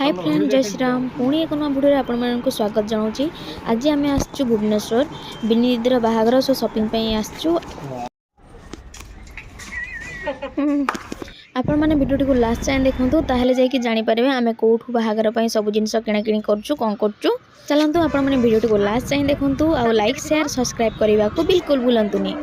Hi friend जय श्री राम पुणी एक नया भिडियो आपण मानक स्वागत जनाऊँ। आज आम आसचु भुवनेश्वर बिनी दीदीर बाहागर सो शॉपिंग पे आसचु। आपण माने भिडियो को लास्ट जाए देखंतु ताहले जाई जानि पारबे आमे कोठु बाहागर पई सब जिंस किना किनी करचु कोन करचु। चलंतु आपण माने भिडियो को लास्ट जाए देखंतु आ लाइक शेयर सब्सक्राइब करबा को बिल्कुल भूलंतुनी।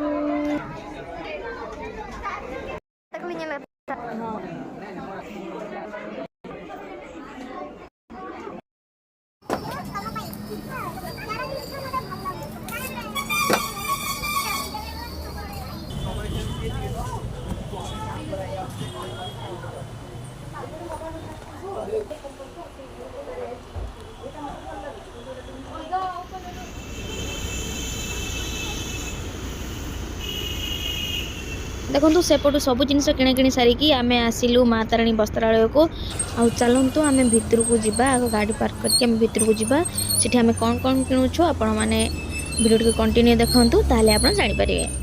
देखो सेपटू सब जिन किଣା किणी सारिकी आमे आसिलु माताराणी वस्त्रालय को। आ चलतु आमे भितर को जिबा आग गाड़ी पार्क करके आमे भितर को जिबा सेठी आमे कोन कोन किणुछु आपण माने वीडियो को कंटिन्यू देखंतु ताले आपण जानि परिबे।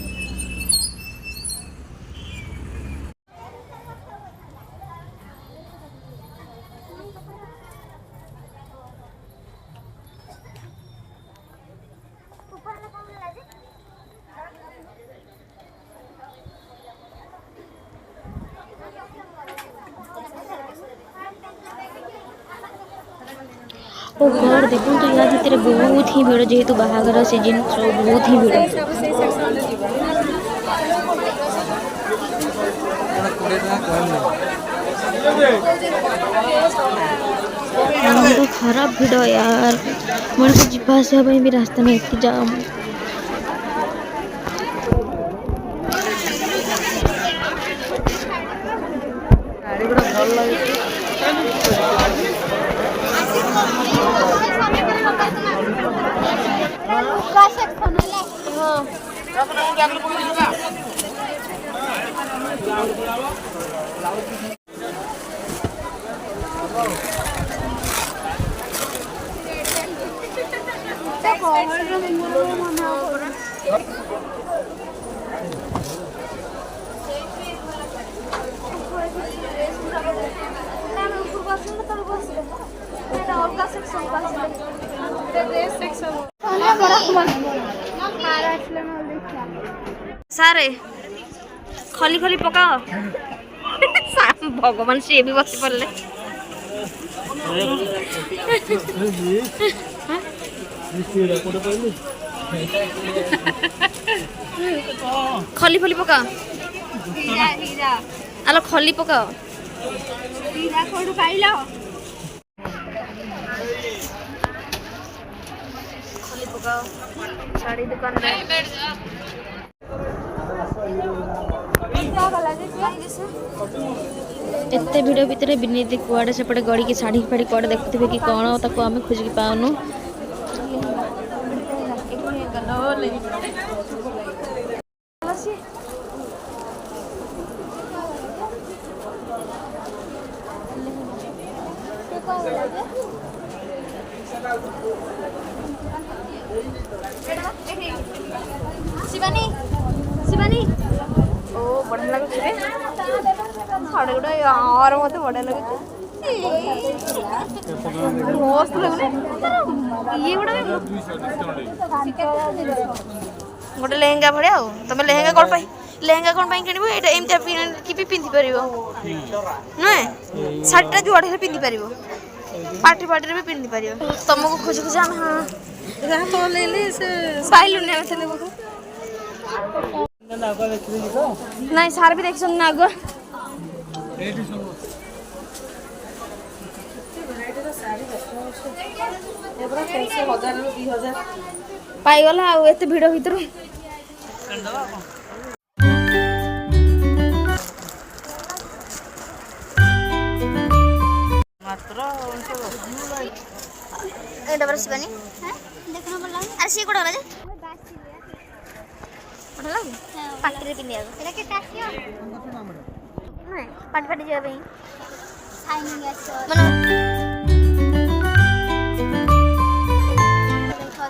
ओ घर देखो तो या भितर बहुत ही भीड़ जेहेतु बाहागर सीजन बहुत ही भीड़। खराब भीड़ यार मन को जीवा आसा भी रास्ता नहीं एत जाम। सारे खली खली पकाओ भगवान सी भी बस पड़े खली खली पकाओ आलो खली पकाओ खली पकाओ साड़ी दुकान एते भिड़ भितर बिनीति कुआड़े सेपटे गड़ी की साड़ी फाड़ी कुआड़े देखुथे कि कौन ताको आमे खोजिकी पाउनु। शिवानी शिवानी ओ बढ़िया लगुच साड़े गोटे और मत बढ़िया लगुच मस्त लगुने ये गोटे लेहेंगा भाया तुम लेहेंगा कौन पाई लेहेंगा कौन पाई किणव एटा एमती भी पिंधि पार नुहे शाढ़ीटा जुआड़े पिंधि पार पार्टी पार्टी भी पिंधि पार तुमको खोज खोज आम हाँ पाइलुनि नहीं सार भी देख नाग पाईगला आते भिड़ भर शिवानी अरे सी कौन है पार्टी पिंधिया पार्टी पार्टी जावाई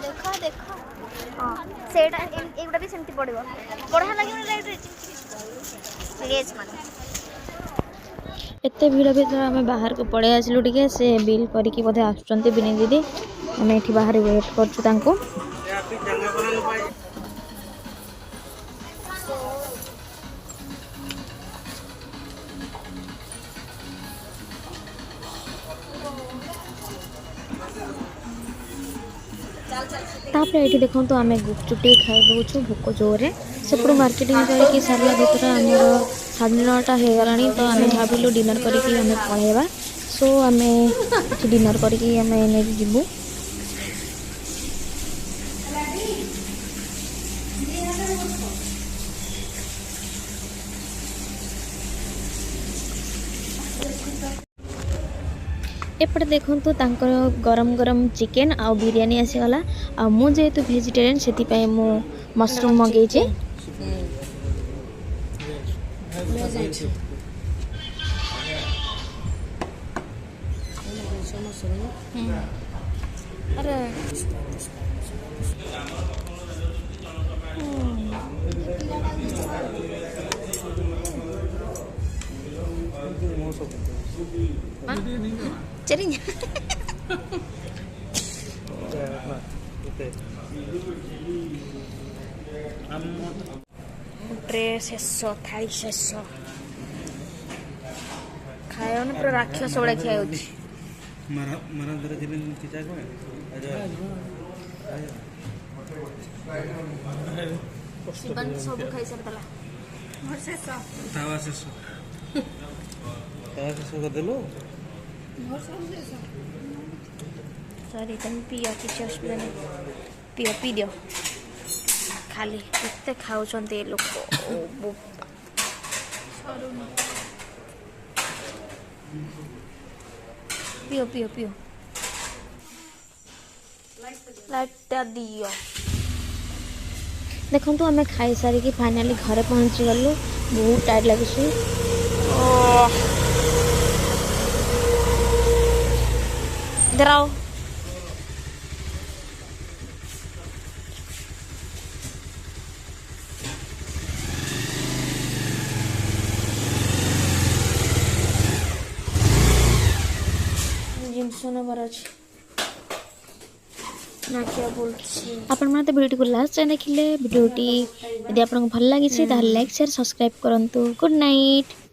देखो देखो हाँ सेटा एगुड़ा भी सेमती पड़ो बढ़िया लगे रेट एत भिड़ भर आम बाहर को पड़े आसलु टे से बिल करके बोधे आसुँच बिनी दीदी आम ये बाहर वेट करूँ। तापर ये देखो तो आम गुपचुप खाई दूँ भोक जोर से मार्केटिंग करके सारा भर आमर 9:30 हो गला तो आम भाविलु डिनर करके पलैबा सो आम डिनर करके जीवु। एपटे देखो गरम गरम चिकेन आ बिरयानी आसीगला आ मु जेहेतु वेजिटेरियन से मु मशरूम मगेचे। अरे चलिए शेष थाई शेष खाए पूरा राक्षस भाई खाई सब खाई सारी सॉरी तुम पिया किसी असुविधा नहीं पियो पी दियो खाली केते खाऊछंते ए लोक पियो पियो पियो लाइट दियो। देखो तो आम खाई सारिकी फाइनाली घरे पहुँची गलु बहुत टाइट लगे इधर आओ। जिनस नबार अच्छे ना क्या बोलছি आपण माने वीडियो को लास्ट जाए देखिले वीडियोटी यदि आपन को भल लागिছে ताहले लाइक शेयर सब्सक्राइब करंतु। Good night.